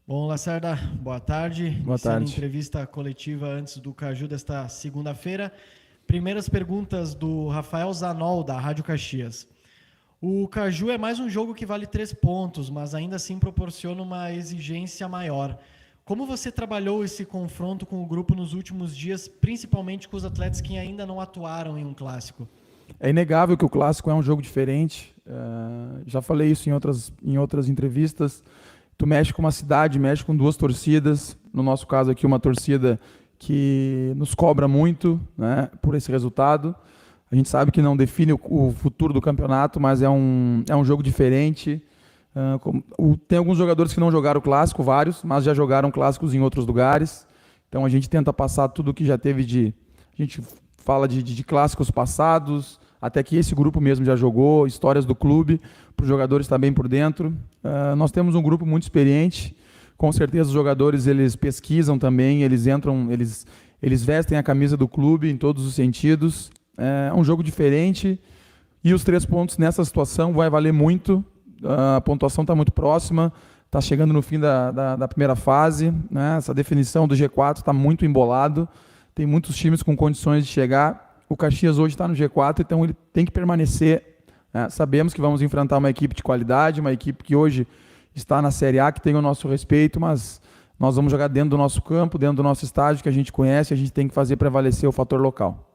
Bom, Lacerda, boa tarde. Boa Iniciando tarde. entrevista coletiva antes do Caju desta segunda-feira. Primeiras perguntas do Rafael Zanol, da Rádio Caxias. O Caju é mais um jogo que vale 3 pontos, mas ainda assim proporciona uma exigência maior. Como você trabalhou esse confronto com o grupo nos últimos dias, principalmente com os atletas que ainda não atuaram em um clássico? É inegável que o clássico é um jogo diferente. Já falei isso em outras entrevistas. Tu mexe com uma cidade, mexe com duas torcidas. No nosso caso aqui, uma torcida que nos cobra muito, né, por esse resultado. A gente sabe que não define o futuro do campeonato, mas é um jogo diferente. Tem alguns jogadores que não jogaram o clássico, vários, mas já jogaram clássicos em outros lugares. Então a gente tenta passar tudo o que já teve de... A gente fala de clássicos passados, até que esse grupo mesmo já jogou, histórias do clube, para os jogadores estar bem por dentro. Nós temos um grupo muito experiente, com certeza os jogadores eles pesquisam também, eles entram, eles vestem a camisa do clube em todos os sentidos. É um jogo diferente e os 3 pontos nessa situação vai valer muito. A pontuação está muito próxima, está chegando no fim da primeira fase, né? Essa definição do G4 está muito embolado, tem muitos times com condições de chegar. O Caxias hoje está no G4, então ele tem que permanecer. Sabemos que vamos enfrentar uma equipe de qualidade, uma equipe que hoje está na Série A, que tem o nosso respeito, mas nós vamos jogar dentro do nosso campo, dentro do nosso estádio, que a gente conhece, a gente tem que fazer prevalecer o fator local.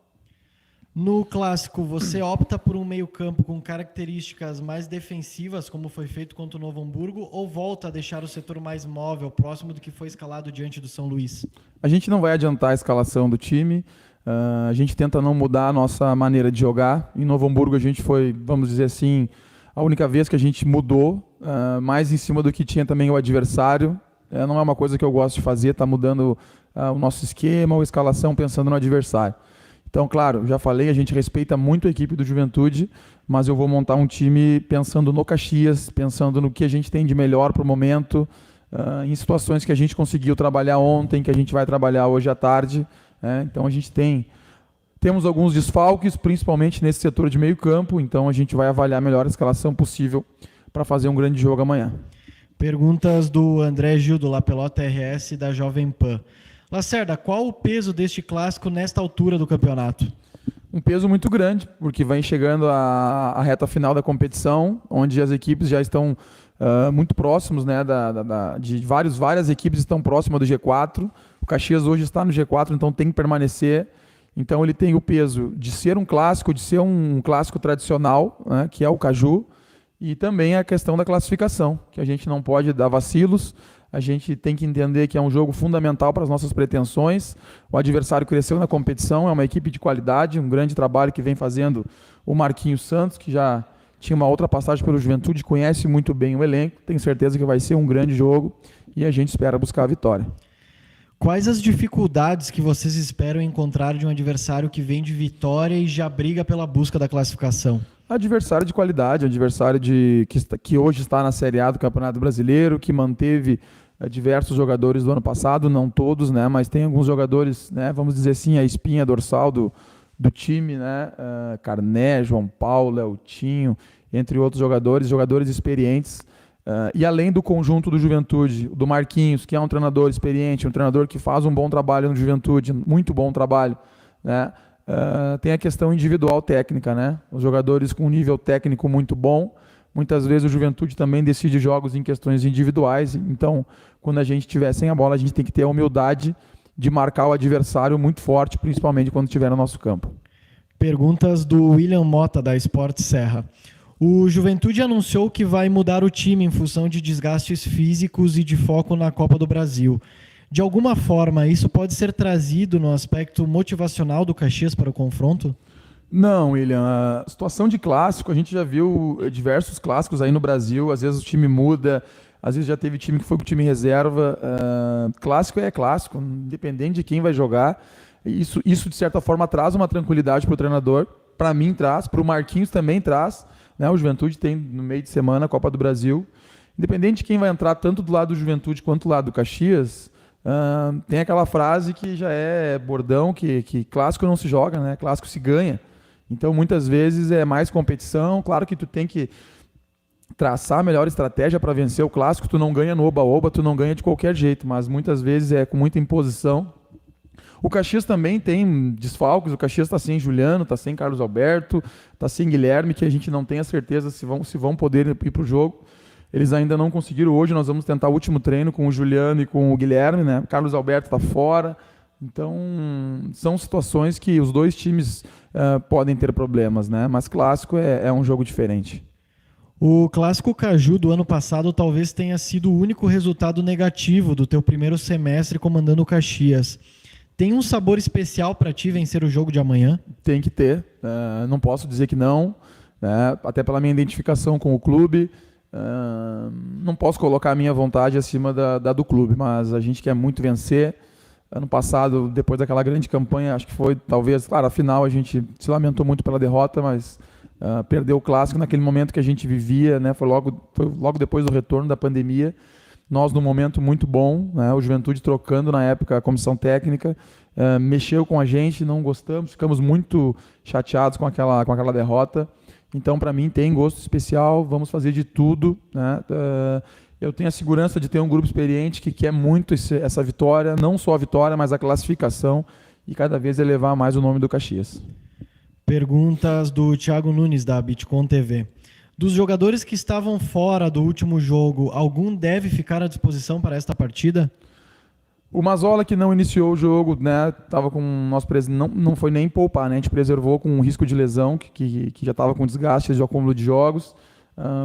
No clássico, você opta por um meio-campo com características mais defensivas, como foi feito contra o Novo Hamburgo, ou volta a deixar o setor mais móvel, próximo do que foi escalado diante do São Luís? A gente não vai adiantar a escalação do time, a gente tenta não mudar a nossa maneira de jogar. Em Novo Hamburgo a gente foi, vamos dizer assim, a única vez que a gente mudou, mais em cima do que tinha também o adversário. Não é uma coisa que eu gosto de fazer, está mudando o nosso esquema ou escalação pensando no adversário. Então, claro, já falei, a gente respeita muito a equipe do Juventude, mas eu vou montar um time pensando no Caxias, pensando no que a gente tem de melhor para o momento, em situações que a gente conseguiu trabalhar ontem, que a gente vai trabalhar hoje à tarde. Então, a gente temos alguns desfalques, principalmente nesse setor de meio campo, então a gente vai avaliar a melhor escalação possível para fazer um grande jogo amanhã. Perguntas do André Gil, do La Pelota RS, da Jovem Pan. Lacerda, qual o peso deste clássico nesta altura do campeonato? Um peso muito grande, porque vem chegando a reta final da competição, onde as equipes já estão muito próximos, né, várias equipes estão próximas do G4. O Caxias hoje está no G4, então tem que permanecer. Então ele tem o peso de ser um clássico, de ser um clássico tradicional, né, que é o Caju, e também a questão da classificação, que a gente não pode dar vacilos. A gente tem que entender que é um jogo fundamental para as nossas pretensões. O adversário cresceu na competição, é uma equipe de qualidade, um grande trabalho que vem fazendo o Marquinhos Santos, que já tinha uma outra passagem pelo Juventude, conhece muito bem o elenco, tenho certeza que vai ser um grande jogo e a gente espera buscar a vitória. Quais as dificuldades que vocês esperam encontrar de um adversário que vem de vitória e já briga pela busca da classificação? Adversário de qualidade, adversário que hoje está na Série A do Campeonato Brasileiro, que manteve diversos jogadores do ano passado, não todos, né, mas tem alguns jogadores, né, vamos dizer assim, a espinha dorsal do time, né, Carné, João Paulo, Eltinho, entre outros jogadores experientes, e além do conjunto do Juventude, do Marquinhos, que é um treinador experiente, um treinador que faz um bom trabalho no Juventude, muito bom trabalho, né, tem a questão individual técnica, né, os jogadores com um nível técnico muito bom. Muitas vezes o Juventude também decide jogos em questões individuais, então quando a gente estiver sem a bola, a gente tem que ter a humildade de marcar o adversário muito forte, principalmente quando estiver no nosso campo. Perguntas do William Mota, da Sport Serra. O Juventude anunciou que vai mudar o time em função de desgastes físicos e de foco na Copa do Brasil. De alguma forma, isso pode ser trazido no aspecto motivacional do Caxias para o confronto? Não, William, a situação de clássico, a gente já viu diversos clássicos aí no Brasil, às vezes o time muda, às vezes já teve time que foi com o time reserva. Clássico é clássico, independente de quem vai jogar. Isso de certa forma traz uma tranquilidade para o treinador, para mim traz, para o Marquinhos também traz, né? O Juventude tem no meio de semana a Copa do Brasil. Independente de quem vai entrar, tanto do lado do Juventude quanto do lado do Caxias, tem aquela frase que já é bordão, que clássico não se joga, né? Clássico se ganha. Então, muitas vezes é mais competição. Claro que tu tem que traçar a melhor estratégia para vencer o clássico. Tu não ganha no oba-oba, tu não ganha de qualquer jeito, mas muitas vezes é com muita imposição. O Caxias também tem desfalques, o Caxias está sem Juliano, está sem Carlos Alberto, está sem Guilherme, que a gente não tem a certeza se vão poder ir para o jogo. Eles ainda não conseguiram hoje, nós vamos tentar o último treino com o Juliano e com o Guilherme, né? Carlos Alberto está fora. Então, são situações que os dois times podem ter problemas, né? Mas clássico é um jogo diferente. O Clássico Caju do ano passado talvez tenha sido o único resultado negativo do teu primeiro semestre comandando o Caxias. Tem um sabor especial para ti vencer o jogo de amanhã? Tem que ter. Não posso dizer que não, né? Até pela minha identificação com o clube. Não posso colocar a minha vontade acima da do clube, mas a gente quer muito vencer. Ano passado, depois daquela grande campanha, acho que foi, talvez, claro, a final a gente se lamentou muito pela derrota, mas perdeu o clássico naquele momento que a gente vivia, né? Foi logo depois do retorno da pandemia. Nós, num momento muito bom, né? O Juventude trocando na época a comissão técnica, mexeu com a gente, não gostamos, ficamos muito chateados com aquela derrota. Então, para mim, tem gosto especial, vamos fazer de tudo, né? Eu tenho a segurança de ter um grupo experiente que quer muito essa vitória, não só a vitória, mas a classificação, e cada vez elevar mais o nome do Caxias. Perguntas do Thiago Nunes, da Bitcoin TV. Dos jogadores que estavam fora do último jogo, algum deve ficar à disposição para esta partida? O Mazola, que não iniciou o jogo, né, tava com nosso não foi nem poupar, né, a gente preservou com um risco de lesão, que já estava com desgaste de acúmulo de jogos.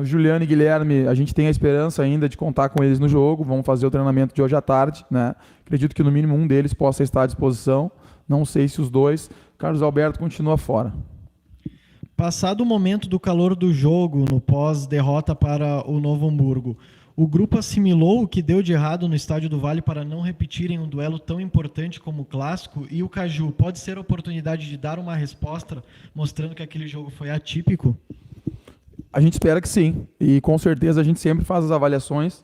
Juliano e Guilherme, a gente tem a esperança ainda de contar com eles no jogo, vamos fazer o treinamento de hoje à tarde, né? Acredito que no mínimo um deles possa estar à disposição, não sei se os dois. Carlos Alberto continua fora. Passado o momento do calor do jogo, no pós-derrota para o Novo Hamburgo, o grupo assimilou o que deu de errado no Estádio do Vale para não repetirem um duelo tão importante como o Clássico, e o Caju pode ser a oportunidade de dar uma resposta mostrando que aquele jogo foi atípico? A gente espera que sim, e com certeza a gente sempre faz as avaliações,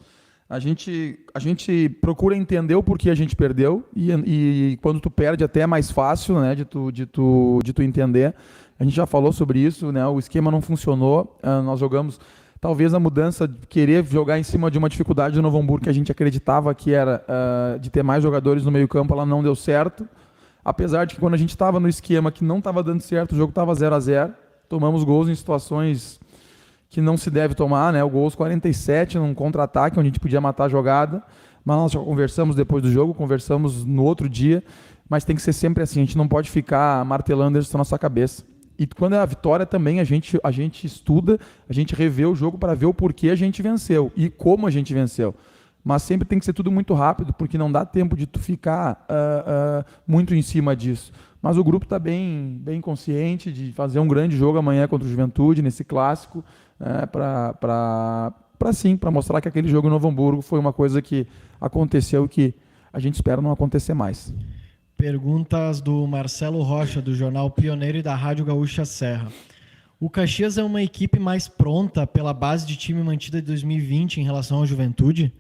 a gente procura entender o porquê a gente perdeu, e quando tu perde até é mais fácil, né, de tu entender. A gente já falou sobre isso, né, o esquema não funcionou, nós jogamos, talvez a mudança de querer jogar em cima de uma dificuldade do Novo Hamburgo que a gente acreditava que era de ter mais jogadores no meio campo, ela não deu certo, apesar de que quando a gente estava no esquema que não estava dando certo, o jogo estava 0-0, tomamos gols em situações que não se deve tomar, né? O gol aos 47 num contra-ataque, onde a gente podia matar a jogada, mas nós já conversamos depois do jogo, conversamos no outro dia, mas tem que ser sempre assim, a gente não pode ficar martelando isso na nossa cabeça. E quando é a vitória também, a gente estuda, a gente revê o jogo para ver o porquê a gente venceu e como a gente venceu. Mas sempre tem que ser tudo muito rápido, porque não dá tempo de tu ficar muito em cima disso. Mas o grupo está bem consciente de fazer um grande jogo amanhã contra o Juventude, nesse clássico, para mostrar que aquele jogo em Novo Hamburgo foi uma coisa que aconteceu e que a gente espera não acontecer mais. Perguntas do Marcelo Rocha, do Jornal Pioneiro e da Rádio Gaúcha Serra. O Caxias é uma equipe mais pronta pela base de time mantida de 2020 em relação à Juventude?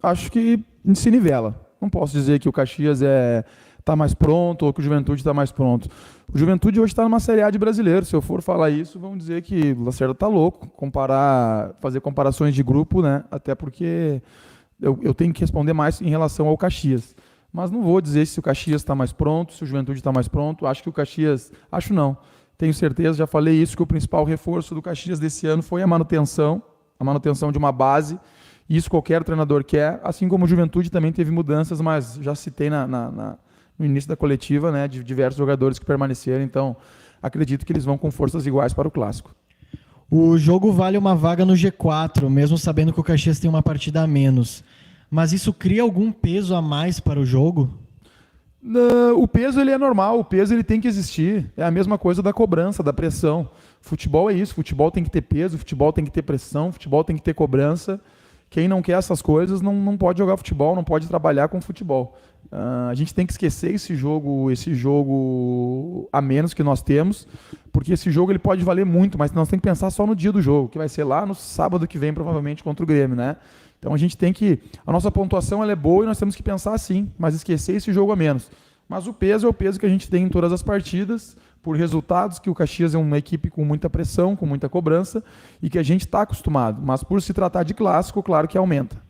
Acho que se nivela. Não posso dizer que o Caxias está mais pronto ou que o Juventude está mais pronto. O Juventude hoje está numa Série A de brasileiro. Se eu for falar isso, vão dizer que o Lacerda está louco. Fazer comparações de grupo, né? Até porque eu tenho que responder mais em relação ao Caxias. Mas não vou dizer se o Caxias está mais pronto, se o Juventude está mais pronto. Acho que o Caxias... Acho não. Tenho certeza, já falei isso, que o principal reforço do Caxias desse ano foi a manutenção de uma base. Isso qualquer treinador quer, assim como o Juventude também teve mudanças, mas já citei no início da coletiva, né, de diversos jogadores que permaneceram, então acredito que eles vão com forças iguais para o Clássico. O jogo vale uma vaga no G4, mesmo sabendo que o Caxias tem uma partida a menos. Mas isso cria algum peso a mais para o jogo? O peso ele é normal, o peso ele tem que existir. É a mesma coisa da cobrança, da pressão. Futebol é isso, futebol tem que ter peso, futebol tem que ter pressão, futebol tem que ter cobrança. Quem não quer essas coisas não pode jogar futebol, não pode trabalhar com futebol. A gente tem que esquecer esse jogo a menos que nós temos, porque esse jogo ele pode valer muito, mas nós temos que pensar só no dia do jogo, que vai ser lá no sábado que vem, provavelmente, contra o Grêmio, né? Então a gente tem que... A nossa pontuação ela é boa e nós temos que pensar assim, mas esquecer esse jogo a menos. Mas o peso é o peso que a gente tem em todas as partidas, por resultados, que o Caxias é uma equipe com muita pressão, com muita cobrança e que a gente está acostumado. Mas por se tratar de clássico, claro que aumenta.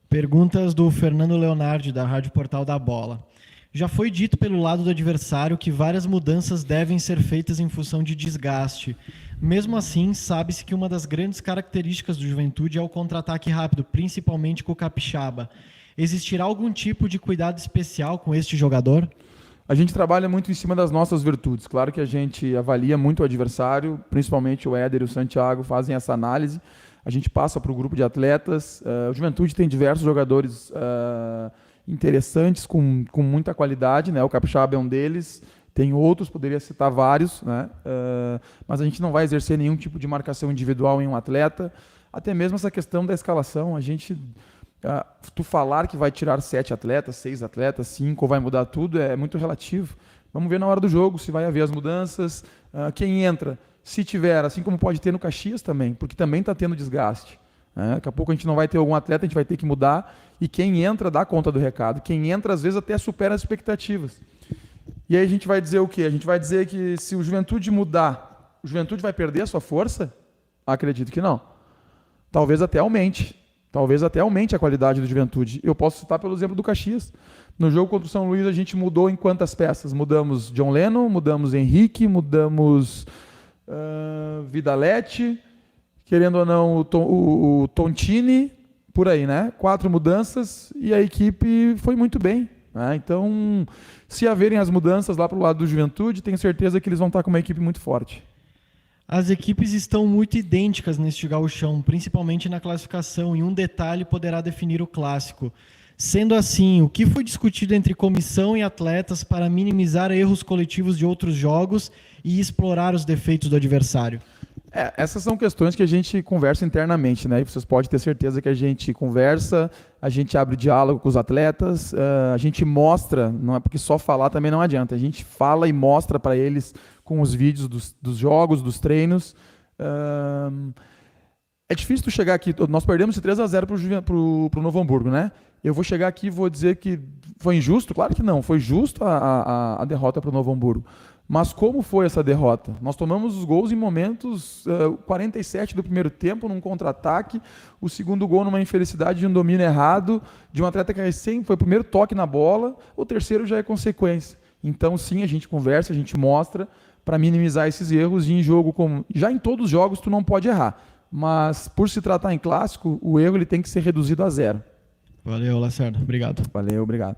Perguntas do Fernando Leonardi, da Rádio Portal da Bola. Já foi dito pelo lado do adversário que várias mudanças devem ser feitas em função de desgaste. Mesmo assim, sabe-se que uma das grandes características do Juventude é o contra-ataque rápido, principalmente com o Capixaba. Existirá algum tipo de cuidado especial com este jogador? A gente trabalha muito em cima das nossas virtudes. Claro que a gente avalia muito o adversário, principalmente o Éder e o Santiago fazem essa análise. A gente passa para o grupo de atletas. O Juventude tem diversos jogadores interessantes, com muita qualidade, né? O Capixaba é um deles, tem outros, poderia citar vários, né? Mas a gente não vai exercer nenhum tipo de marcação individual em um atleta, até mesmo essa questão da escalação, tu falar que vai tirar 7 atletas, 6 atletas, 5, ou vai mudar tudo, é muito relativo. Vamos ver na hora do jogo se vai haver as mudanças, quem entra, se tiver, assim como pode ter no Caxias também, porque também está tendo desgaste. Daqui a pouco a gente não vai ter algum atleta, a gente vai ter que mudar, e quem entra dá conta do recado. Quem entra, às vezes, até supera as expectativas. E aí a gente vai dizer o quê? A gente vai dizer que se o Juventude mudar, o Juventude vai perder a sua força? Acredito que não. Talvez até aumente. Talvez até aumente a qualidade do Juventude. Eu posso citar pelo exemplo do Caxias. No jogo contra o São Luís, a gente mudou em quantas peças? Mudamos John Lennon, mudamos Henrique, mudamos Vidalete, querendo ou não, o Tontini, por aí, né? 4 mudanças e a equipe foi muito bem. Né? Então, se haverem as mudanças lá para o lado do Juventude, tenho certeza que eles vão estar com uma equipe muito forte. As equipes estão muito idênticas neste gauchão, principalmente na classificação, e um detalhe poderá definir o clássico. Sendo assim, o que foi discutido entre comissão e atletas para minimizar erros coletivos de outros jogos e explorar os defeitos do adversário? Essas são questões que a gente conversa internamente, né? E vocês podem ter certeza que a gente conversa, a gente abre diálogo com os atletas, a gente mostra, não é porque só falar também não adianta, a gente fala e mostra para eles com os vídeos dos jogos, dos treinos. É difícil tu chegar aqui, nós perdemos de 3-0 para o Novo Hamburgo, né? Eu vou chegar aqui e vou dizer que foi injusto? Claro que não, foi justo a derrota para o Novo Hamburgo. Mas como foi essa derrota? Nós tomamos os gols em momentos 47 do primeiro tempo, num contra-ataque, o segundo gol numa infelicidade de um domínio errado, de um atleta que recém foi o primeiro toque na bola, o terceiro já é consequência. Então sim, a gente conversa, a gente mostra para minimizar esses erros, e em jogo como já em todos os jogos tu não pode errar, mas por se tratar em clássico, o erro ele tem que ser reduzido a 0. Valeu, Lacerda. Obrigado. Valeu, obrigado.